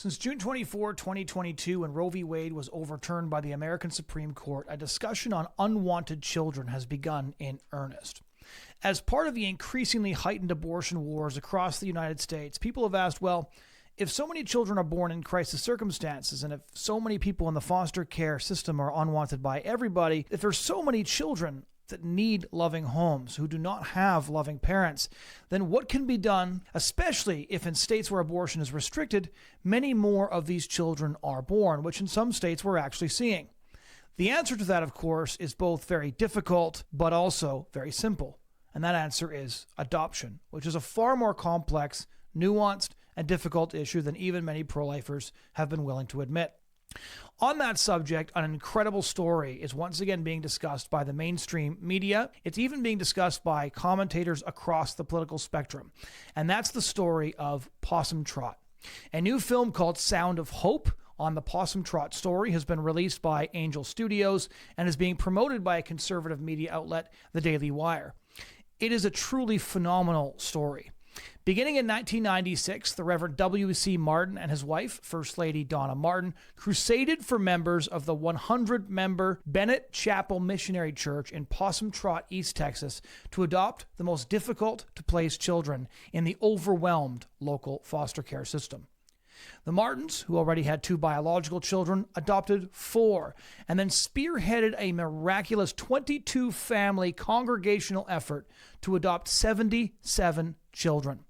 Since June 24, 2022, when Roe v. Wade was overturned by the American Supreme Court, a discussion on unwanted children has begun in earnest. As part of the increasingly heightened abortion wars across the United States, people have asked, well, if so many children are born in crisis circumstances, and if so many people in the foster care system are unwanted by everybody, if there's so many children that need loving homes, who do not have loving parents, then what can be done, especially if in states where abortion is restricted, many more of these children are born, which in some states we're actually seeing? The answer to that, of course, is both very difficult, but also very simple. And that answer is adoption, which is a far more complex, nuanced, and difficult issue than even many pro-lifers have been willing to admit. On that subject, an incredible story is once again being discussed by the mainstream media. It's even being discussed by commentators across the political spectrum. And that's the story of Possum Trot. A new film called Sound of Hope on the Possum Trot story has been released by Angel Studios and is being promoted by a conservative media outlet, The Daily Wire. It is a truly phenomenal story. Beginning in 1996, the Reverend W.C. Martin and his wife, First Lady Donna Martin, crusaded for members of the 100-member Bennett Chapel Missionary Church in Possum Trot, East Texas, to adopt the most difficult-to-place children in the overwhelmed local foster care system. The Martins, who already had 2 biological children, adopted 4, and then spearheaded a miraculous 22-family congregational effort to adopt 77 children.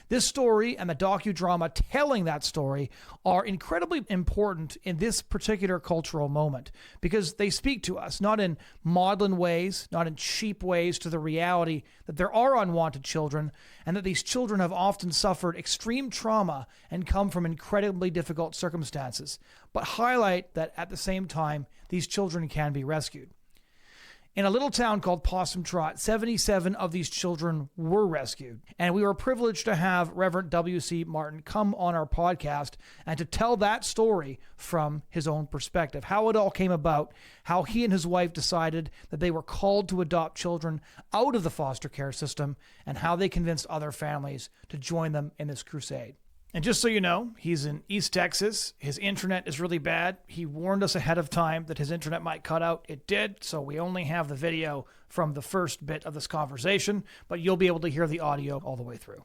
This story and the docudrama telling that story are incredibly important in this particular cultural moment because they speak to us, not in maudlin ways, not in cheap ways, to the reality that there are unwanted children and that these children have often suffered extreme trauma and come from incredibly difficult circumstances, but highlight that at the same time, these children can be rescued. In a little town called Possum Trot, 77 of these children were rescued. And we were privileged to have Reverend W.C. Martin come on our podcast and to tell that story from his own perspective, how it all came about, how he and his wife decided that they were called to adopt children out of the foster care system, and how they convinced other families to join them in this crusade. And just so you know, he's in East Texas. His internet is really bad. He warned us ahead of time that his internet might cut out. It did, so we only have the video from the first bit of this conversation, but you'll be able to hear the audio all the way through.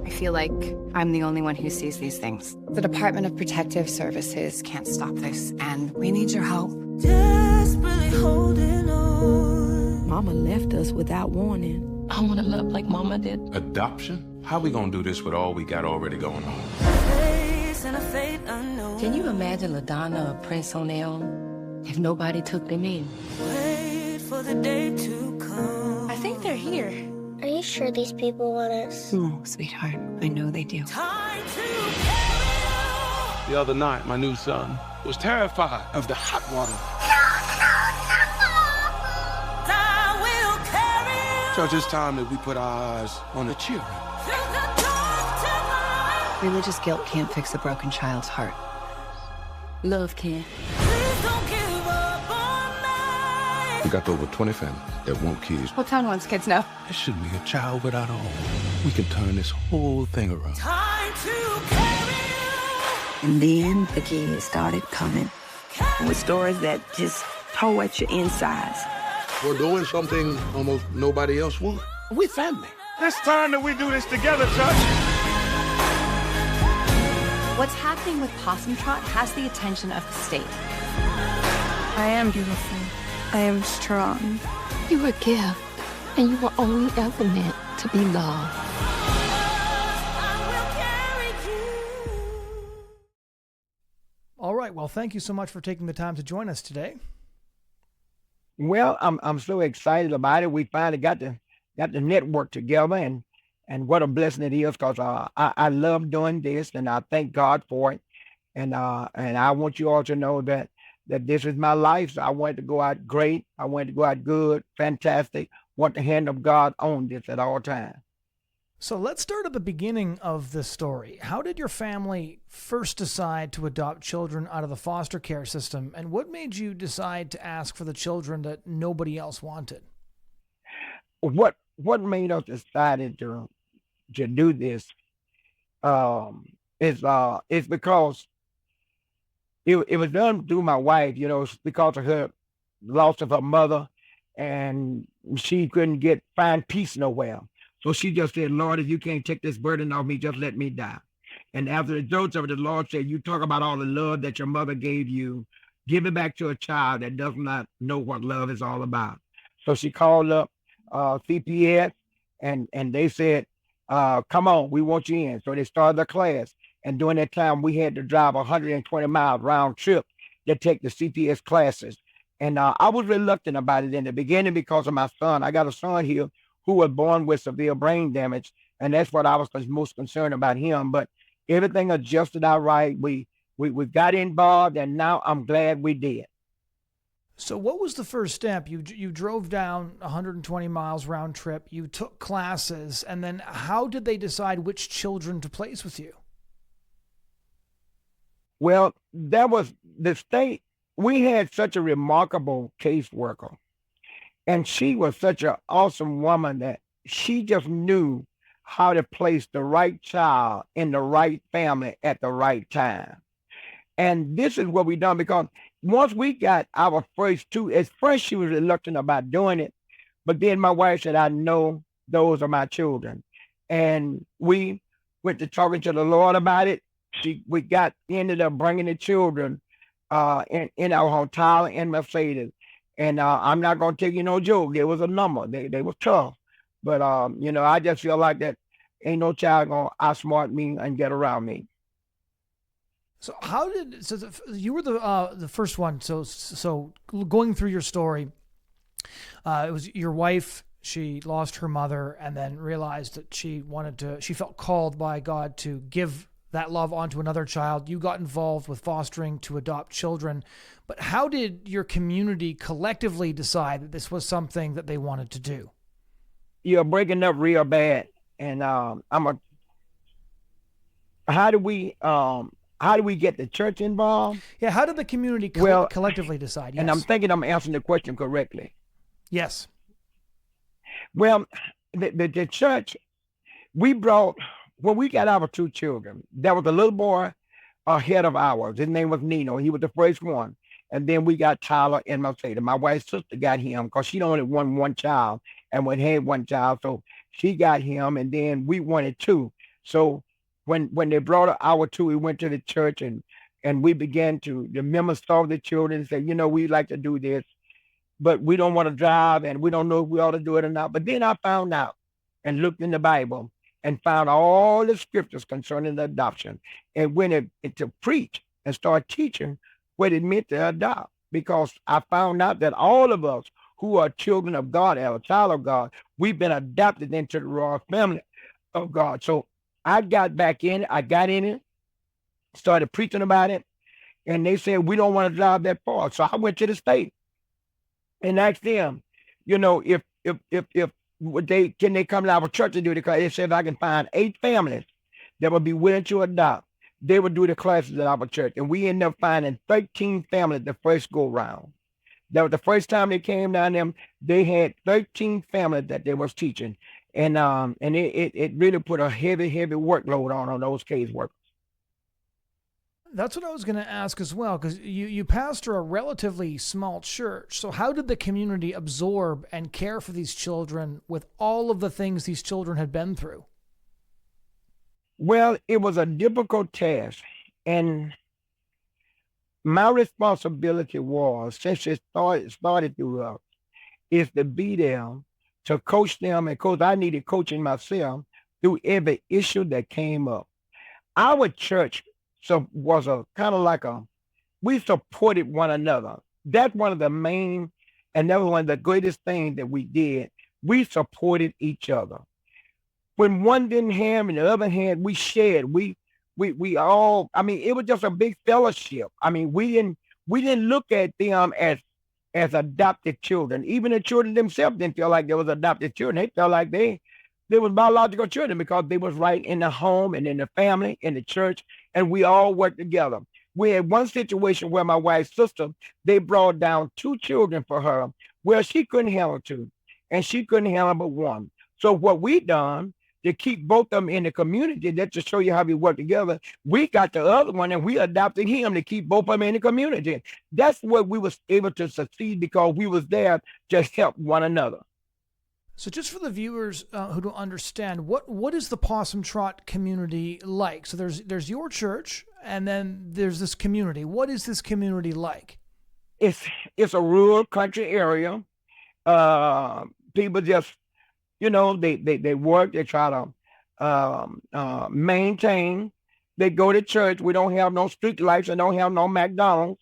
I feel like I'm the only one who sees these things. The Department of Protective Services can't stop this, and we need your help. Desperately holding on. Mama left us without warning. I want to love like Mama did. Adoption? How we gonna do this with all we got already going on? Can you imagine LaDonna or Prince O'Neill if nobody took them in? Wait for the day to come. I think they're here. Are you sure these people want us? No, sweetheart. I know they do. Time to carry on. The other night, my new son was terrified of the hot water. I will carry on. Church, it's time that we put our eyes on the children. Religious guilt can't fix a broken child's heart. Love can. Please don't give up on me. We got over 20 families that want kids. What town wants kids now? There shouldn't be a child without a home. We can turn this whole thing around. Time to carry on. And then the kids started coming with stories that just tore at your insides. We're doing something almost nobody else would. We're family. It's time that we do this together, church. What's happening with Possum Trot has the attention of the state. I am beautiful. I am strong. You were a gift, and you were only ever meant to be loved. I will carry you. All right, well, thank you so much for taking the time to join us today. Well, I'm so excited about it. We finally got the network together, and what a blessing it is, because I love doing this, and I thank God for it. And I want you all to know that this is my life. So I want it to go out great. I want it to go out good, fantastic. Want the hand of God on this at all times. So let's start at the beginning of this story. How did your family first decide to adopt children out of the foster care system? And what made you decide to ask for the children that nobody else wanted? What made us decide to do this It's because it was done through my wife, it's because of her loss of her mother, and she couldn't find peace nowhere. So she just said, Lord, if you can't take this burden off me, just let me die. And after the dose of it, the Lord said, you talk about all the love that your mother gave you, give it back to a child that does not know what love is all about. So she called up CPS, and they said, come on, we want you in. So they started the class. And during that time, we had to drive 120 miles round trip to take the CPS classes. And I was reluctant about it in the beginning because of my son. I got a son here who was born with severe brain damage, and that's what I was most concerned about him. But everything adjusted out right. We got involved, and now I'm glad we did. So what was the first step? You drove down 120 miles round trip, you took classes, and then how did they decide which children to place with you? Well, that was the state. We had such a remarkable caseworker, and she was such an awesome woman that she just knew how to place the right child in the right family at the right time. And this is what we done, because once we got our first two, at first she was reluctant about doing it, but then my wife said, I know those are my children. And we went to talking to the Lord about it. We ended up bringing the children in our hotel in Mercedes. And I'm not going to tell you no joke. There was a number. They were tough. But, I just feel like that ain't no child going to outsmart me and get around me. So you were the first one. So going through your story, it was your wife. She lost her mother and then realized that she felt called by God to give that love onto another child. You got involved with fostering to adopt children, but how did your community collectively decide that this was something that they wanted to do? You're breaking up real bad. And how do we get the church involved? Yeah, how did the community collectively decide? Yes. And I'm thinking I'm answering the question correctly. Yes. Well, the church, when we got our two children, there was a little boy ahead of ours. His name was Nino. He was the first one. And then we got Tyler and Mercedes. My wife's sister got him because she only wanted one child and we had one child. So she got him, and then we wanted two. So when they brought our two, we went to the church, and we began the members saw the children and said, we'd like to do this, but we don't want to drive, and we don't know if we ought to do it or not. But then I found out and looked in the Bible and found all the scriptures concerning the adoption, and went to preach and start teaching what it meant to adopt, because I found out that all of us who are children of God, as a child of God, we've been adopted into the royal family of God. So I got back in it. I got in it, started preaching about it, and they said, we don't want to drive that far. So I went to the state and asked them, if can they come to our church to do it? Because they said if I can find 8 families that would be willing to adopt, they would do the classes at our church. And we ended up finding 13 families the first go round. That was the first time they came down there. They had 13 families that they was teaching. And it really put a heavy workload on those caseworkers. That's what I was going to ask as well, because you pastor a relatively small church. So how did the community absorb and care for these children with all of the things these children had been through? Well, it was a difficult task. And my responsibility was, since it started through us, is to be there to coach them. And coach, I needed coaching myself through every issue that came up. Our church was a kind of like we supported one another. That's one of the main, and that was one of the greatest things that we did. We supported each other. When one didn't have, and the other hand, we shared. We all, it was just a big fellowship. We didn't look at them as adopted children. Even the children themselves didn't feel like they was adopted children. They felt like they was biological children, because they was right in the home and in the family, in the church, and we all worked together. We had one situation where my wife's sister, they brought down 2 children for her, where she couldn't handle 2, and she couldn't handle but 1. So what we done, to keep both of them in the community. That to show you how we work together. We got the other one and we adopted him to keep both of them in the community. That's what we was able to succeed because we was there to help one another. So just for the viewers who don't understand, what is the Possum Trot community like? So there's your church, and then there's this community. What is this community like? It's a rural country area. People just, they work. They try to maintain. They go to church. We don't have no street lights and don't have no McDonald's.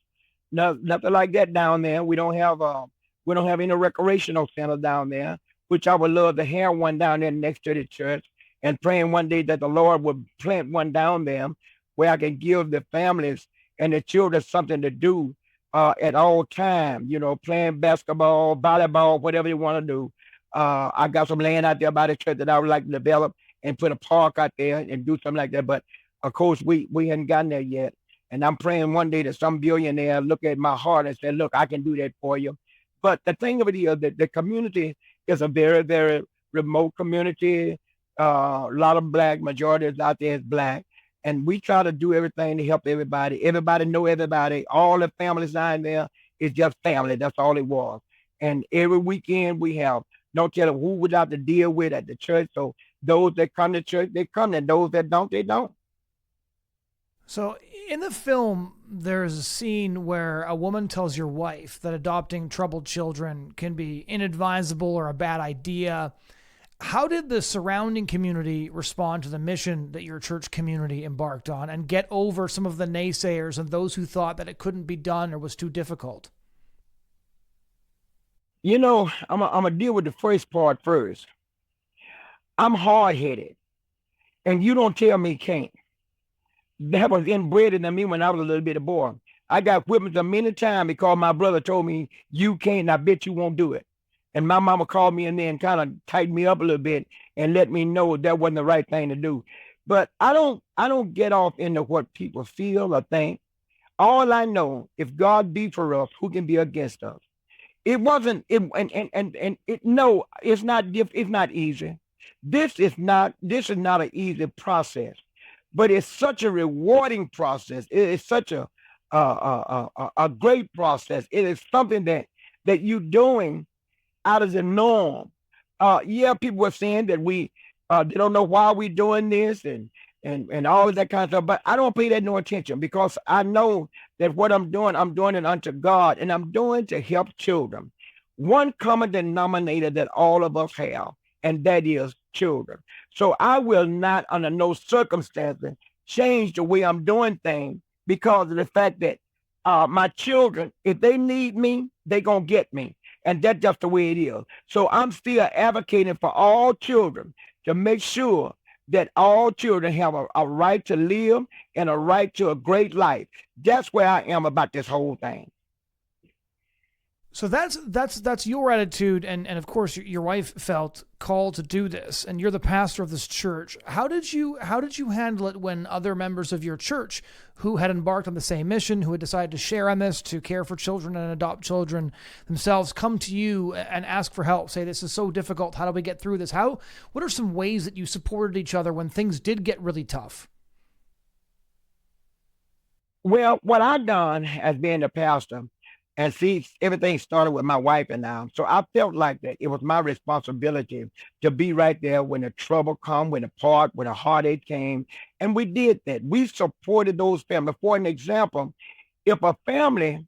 Nothing like that down there. We don't have any recreational center down there, which I would love to have one down there next to the church, and praying one day that the Lord would plant one down there where I can give the families and the children something to do at all times, playing basketball, volleyball, whatever they want to do. I got some land out there by the church that I would like to develop and put a park out there and do something like that. But of course, we hadn't gotten there yet. And I'm praying one day that some billionaire look at my heart and say, look, I can do that for you. But the thing of it is that the community is a very, very remote community. A lot of black, majority is out there is black. And we try to do everything to help everybody. Everybody know everybody. All the families down there is just family. That's all it was. And every weekend we have, don't tell them who we have to deal with at the church. So those that come to church, they come. And those that don't, they don't. So in the film, there's a scene where a woman tells your wife that adopting troubled children can be inadvisable or a bad idea. How did the surrounding community respond to the mission that your church community embarked on and get over some of the naysayers and those who thought that it couldn't be done or was too difficult? I'm going to deal with the first part first. I'm hard-headed, and you don't tell me can't. That was inbred into me when I was a little bit of boy. I got whipped many times because my brother told me, you can't, and I bet you won't do it. And my mama called me in there and kind of tightened me up a little bit and let me know that wasn't the right thing to do. But I don't get off into what people feel or think. All I know, if God be for us, who can be against us? It's not easy. This is not an easy process. But it's such a rewarding process. It is such a great process. It is something that you're doing out of the norm. People were saying that they don't know why we're doing this and all of that kind of stuff. But I don't pay that no attention because I know that what I'm doing it unto God, and I'm doing to help children. One common denominator that all of us have, and that is children. So I will not, under no circumstances, change the way I'm doing things because of the fact that my children, if they need me, they're going to get me. And that's just the way it is. So I'm still advocating for all children to make sure that all children have a right to live and a right to a great life. That's where I am about this whole thing. So that's your attitude, and of course your wife felt called to do this, and you're the pastor of this church. How did you handle it when other members of your church who had embarked on the same mission, who had decided to share on this, to care for children and adopt children themselves, come to you and ask for help, say this is so difficult, how do we get through this? What are some ways that you supported each other when things did get really tough? Well, what I've done as being a pastor, and see, everything started with my wife and I. So I felt like that it was my responsibility to be right there when the trouble come, when the heartache came. And we did that. We supported those families. For an example, if a family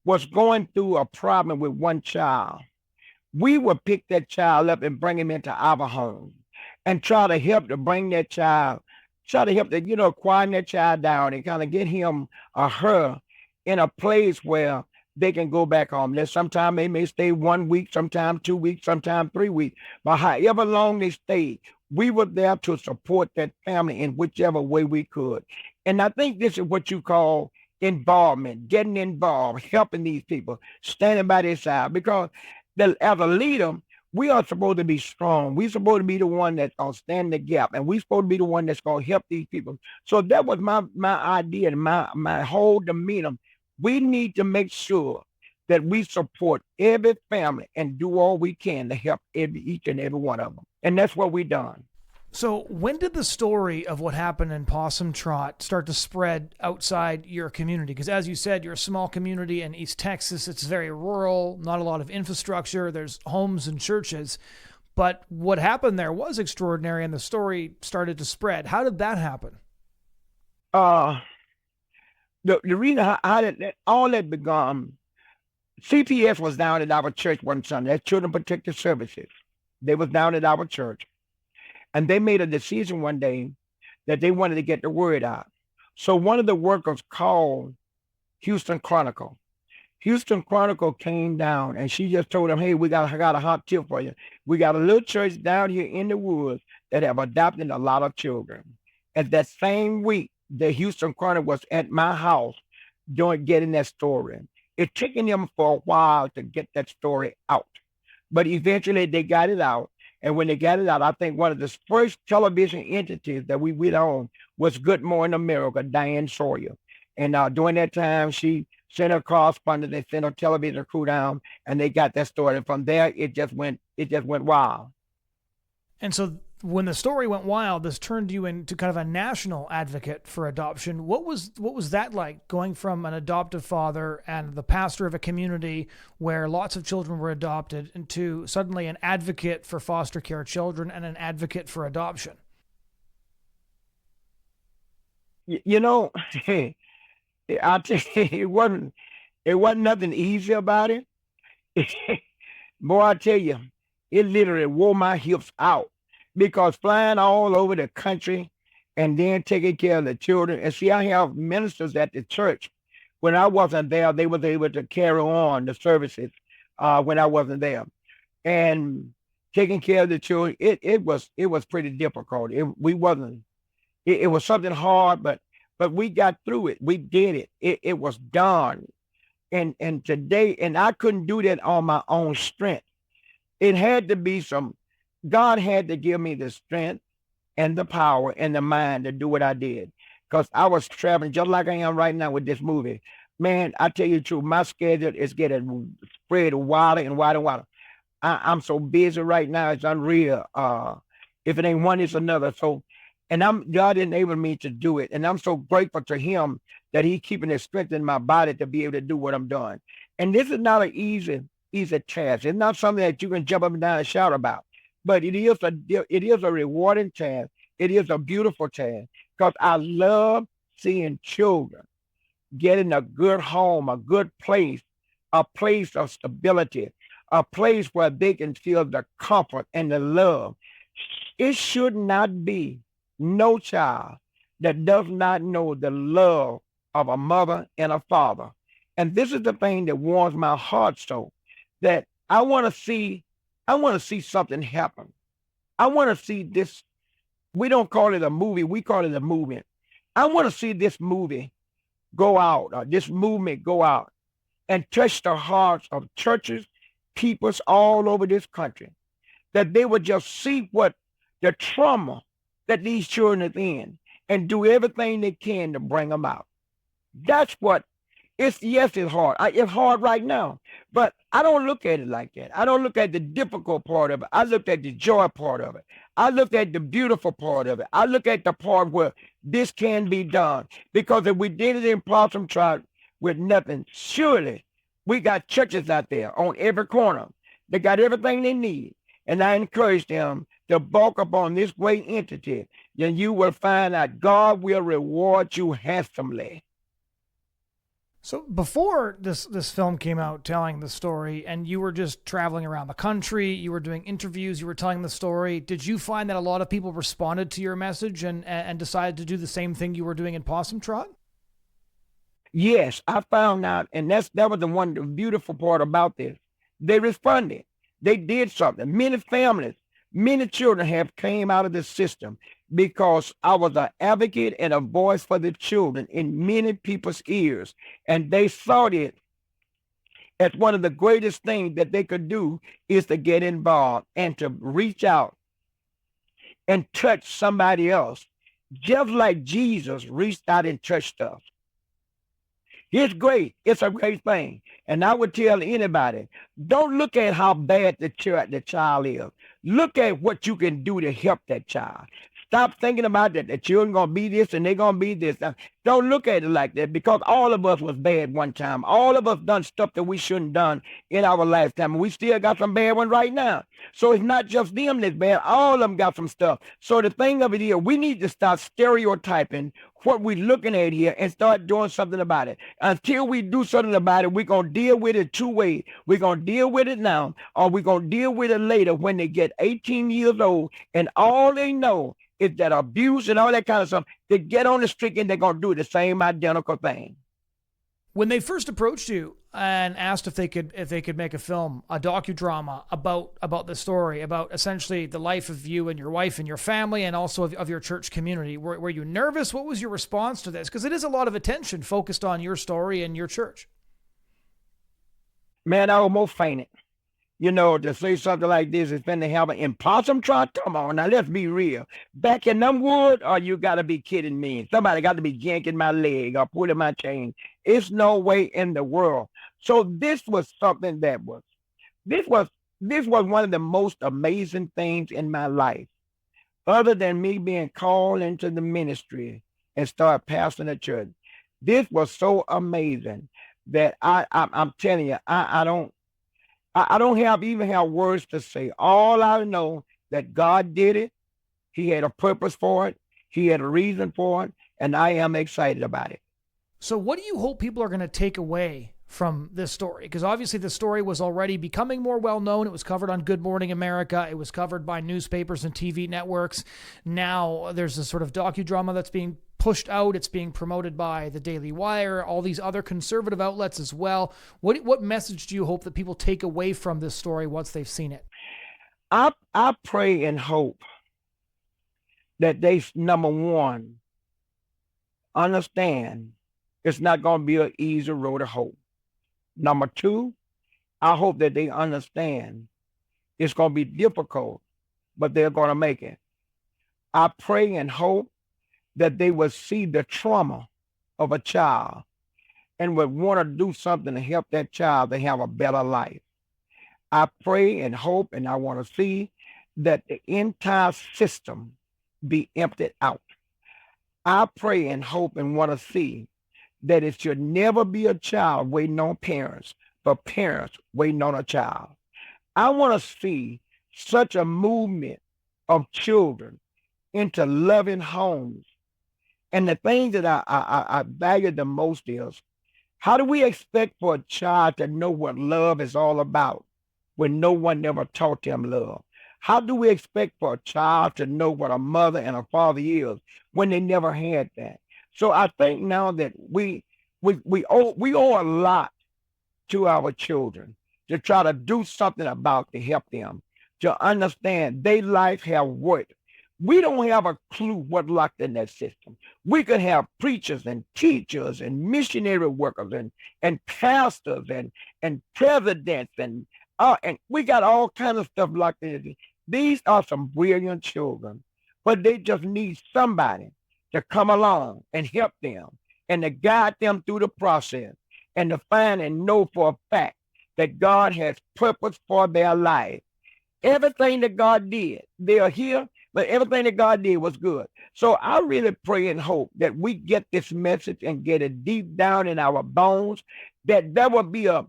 was going through a problem with one child, we would pick that child up and bring him into our home and try to help to bring that child, quiet that child down and kind of get him or her in a place where they can go back home. Sometimes they may stay 1 week, sometimes 2 weeks, sometimes 3 weeks. But however long they stayed, we were there to support that family in whichever way we could. And I think this is what you call involvement, getting involved, helping these people, standing by their side. Because as a leader, we are supposed to be strong. We're supposed to be the one that's going to stand the gap. And we're supposed to be the one that's going to help these people. So that was my idea and my whole demeanor. We need to make sure that we support every family and do all we can to help each and every one of them. And that's what we've done. So when did the story of what happened in Possum Trot start to spread outside your community? Because as you said, you're a small community in East Texas. It's very rural, not a lot of infrastructure. There's homes and churches. But what happened there was extraordinary, and the story started to spread. How did that happen? The reason how that all that began, CPS was down at our church one Sunday. That's Children Protective Services. They was down at our church. And they made a decision one day that they wanted to get the word out. So one of the workers called Houston Chronicle. Houston Chronicle came down and she just told them, hey, I got a hot tip for you. We got a little church down here in the woods that have adopted a lot of children. And that same week, the Houston Chronicle was at my house getting that story. It took them for a while to get that story out. But eventually they got it out. And when they got it out, I think one of the first television entities that we went on was Good Morning America, Diane Sawyer. And during that time, she sent her correspondent, they sent her television crew down, and they got that story. And from there, it just went wild. And so when the story went wild, this turned you into kind of a national advocate for adoption. What was that like, going from an adoptive father and the pastor of a community where lots of children were adopted into suddenly an advocate for foster care children and an advocate for adoption? You know, I tell you, it wasn't nothing easy about it. Boy, I tell you, it literally wore my hips out. Because flying all over the country and then taking care of the children. And see, I have ministers at the church. When I wasn't there, they was able to carry on the services when I wasn't there. And taking care of the children, it was pretty difficult. It was something hard, but we got through it. We did it. It was done. And today, and I couldn't do that on my own strength. It had to be God had to give me the strength and the power and the mind to do what I did. Because I was traveling just like I am right now with this movie. Man, I tell you the truth, my schedule is getting spread wider and wider and wider. I'm so busy right now, it's unreal. If it ain't one, it's another. So, and God enabled me to do it. And I'm so grateful to him that he's keeping the strength in my body to be able to do what I'm doing. And this is not an easy task. It's not something that you can jump up and down and shout about. But it is a rewarding task. It is a beautiful task because I love seeing children getting a good home, a good place, a place of stability, a place where they can feel the comfort and the love. It should not be no child that does not know the love of a mother and a father. And this is the thing that warms my heart so that I want to see something happen. I want to see this. We don't call it a movie. We call it a movement. I want to see this movie go out, or this movement go out and touch the hearts of churches, peoples all over this country, that they would just see what the trauma that these children are in and do everything they can to bring them out. That's what it's hard. It's hard right now, but I don't look at it like that. I don't look at the difficult part of it. I look at the joy part of it. I look at the beautiful part of it. I look at the part where this can be done. Because if we did it in Possum Trot with nothing, surely we got churches out there on every corner. They got everything they need. And I encourage them to bulk upon this great entity. Then you will find out God will reward you handsomely. So before this film came out telling the story, and you were just traveling around the country, you were doing interviews, you were telling the story, did you find that a lot of people responded to your message and decided to do the same thing you were doing in Possum Trot? Yes, I found out, and that was the beautiful part about this. They responded. They did something. Many families, many children have came out of the system because I was an advocate and a voice for the children in many people's ears. And they saw it as one of the greatest things that they could do is to get involved and to reach out and touch somebody else, just like Jesus reached out and touched us. It's great. It's a great thing. And I would tell anybody, don't look at how bad the child is. Look at what you can do to help that child. Stop thinking about that the children gonna be this and they're gonna be this. Don't look at it like that, because all of us was bad one time. All of us done stuff that we shouldn't done in our lifetime. And we still got some bad ones right now. So it's not just them that's bad. All of them got some stuff. So the thing of it is, we need to start stereotyping what we're looking at here and start doing something about it. Until we do something about it, we're going to deal with it two ways. We're going to deal with it now, or we're going to deal with it later when they get 18 years old and all they know is that abuse and all that kind of stuff. They get on the street and they're going to do the same identical thing. When they first approached you and asked if they could make a film, a docudrama about the story, about essentially the life of you and your wife and your family, and also of your church community, were you nervous? What was your response to this? Because it is a lot of attention focused on your story and your church. Man, I almost fainted. You know, to say something like this is finna happen in Possum Trot. Come on, now let's be real. Back in them woods, or you gotta be kidding me. Somebody got to be yanking my leg or pulling my chain. It's no way in the world. So this was something this was one of the most amazing things in my life, other than me being called into the ministry and start pastoring a church. This was so amazing that I'm telling you, I don't even have words to say. All I know that God did it. He had a purpose for it. He had a reason for it. And I am excited about it. So what do you hope people are going to take away from this story? Because obviously the story was already becoming more well-known. It was covered on Good Morning America. It was covered by newspapers and TV networks. Now there's a sort of docudrama that's being pushed out. It's being promoted by the Daily Wire, all these other conservative outlets as well. What message do you hope that people take away from this story once they've seen it? I pray and hope that they, number one, understand it's not going to be an easy road to hope. Number two, I hope that they understand it's going to be difficult, but they're going to make it. I pray and hope that they will see the trauma of a child and would want to do something to help that child to have a better life. I pray and hope, and I want to see that the entire system be emptied out. I pray and hope and want to see that it should never be a child waiting on parents, but parents waiting on a child. I want to see such a movement of children into loving homes. And the thing that I value the most is, how do we expect for a child to know what love is all about when no one ever taught them love? How do we expect for a child to know what a mother and a father is when they never had that? So I think now that we owe a lot to our children to try to do something about to help them, to understand their life have worked. We don't have a clue what locked in that system. We could have preachers and teachers and missionary workers and pastors and presidents and we got all kinds of stuff locked in it. These are some brilliant children, but they just need somebody to come along and help them and to guide them through the process and to find and know for a fact that God has purpose for their life. Everything that God did, they are here, but everything that God did was good. So I really pray and hope that we get this message and get it deep down in our bones, that there will be a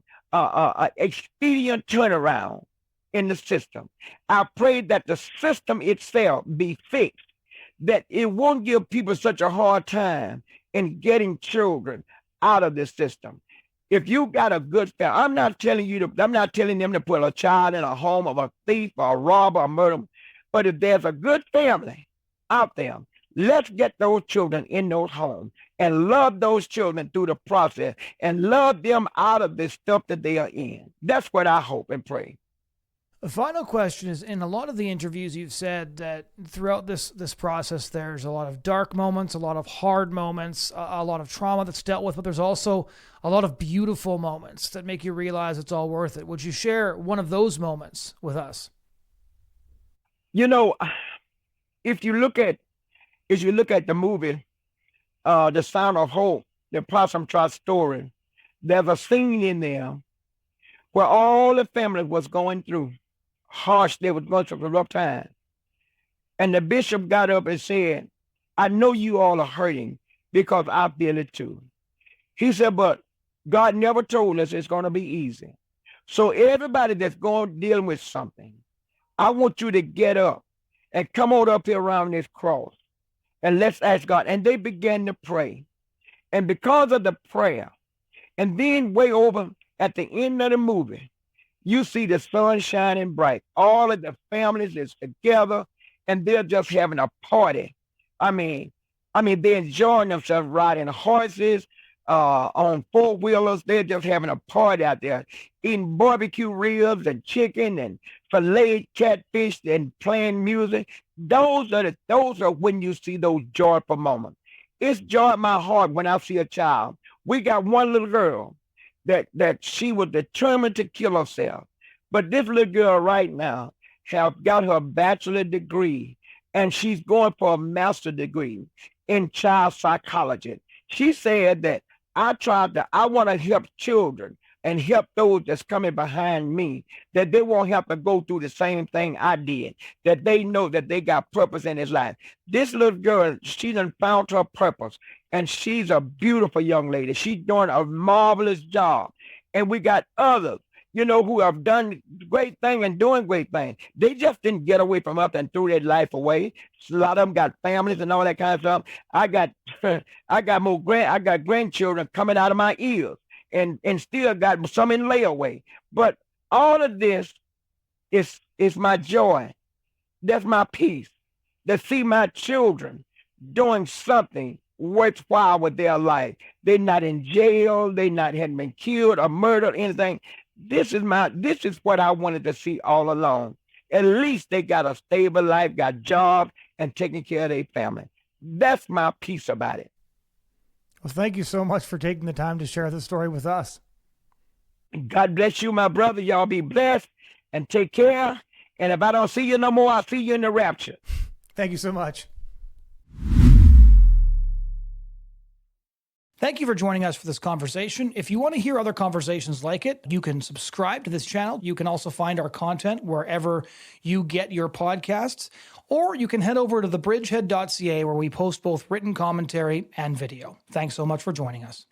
expedient turnaround in the system. I pray that the system itself be fixed, that it won't give people such a hard time in getting children out of this system. If you got a good family, I'm not telling them to put a child in a home of a thief or a robber or murderer. But if there's a good family out there, let's get those children in those homes and love those children through the process and love them out of this stuff that they are in. That's what I hope and pray. The final question is, in a lot of the interviews you've said that throughout this process, there's a lot of dark moments, a lot of hard moments, a lot of trauma that's dealt with, but there's also a lot of beautiful moments that make you realize it's all worth it. Would you share one of those moments with us? You know, if you look at the movie, The Sound of Hope, the Possum Trot story, there's a scene in there where all the family was going through harsh, they was going through a rough time. And the bishop got up and said, I know you all are hurting because I feel it too. He said, but God never told us it's going to be easy. So everybody that's going dealing with something, I want you to get up and come on up here around this cross and let's ask God. And they began to pray. And because of the prayer, and then way over at the end of the movie, you see the sun shining bright. All of the families is together and they're just having a party. I mean, they're enjoying themselves riding horses, on four-wheelers. They're just having a party out there, eating barbecue ribs and chicken and filleted catfish and playing music. Those are when you see those joyful moments. It's joy in my heart when I see a child. We got one little girl that she was determined to kill herself. But this little girl right now has got her bachelor degree, and she's going for a master's degree in child psychology. She said that I want to help children and help those that's coming behind me, that they won't have to go through the same thing I did, that they know that they got purpose in his life. This little girl, she done found her purpose, and she's a beautiful young lady. She's doing a marvelous job. And we got others, who have done great things and doing great things. They just didn't get away from us and threw their life away. A lot of them got families and all that kind of stuff. I got grandchildren coming out of my ears and still got some in layaway. But all of this is my joy. That's my peace. To see my children doing something worthwhile with their life. They're not in jail. They hadn't been killed or murdered or anything. This is what I wanted to see all along. At least they got a stable life, got jobs, and taking care of their family. That's my piece about it. Well, thank you so much for taking the time to share the story with us. God bless you, my brother. Y'all be blessed and take care. And if I don't see you no more, I'll see you in the rapture. Thank you so much. Thank you for joining us for this conversation. If you want to hear other conversations like it, you can subscribe to this channel. You can also find our content wherever you get your podcasts, or you can head over to thebridgehead.ca where we post both written commentary and video. Thanks so much for joining us.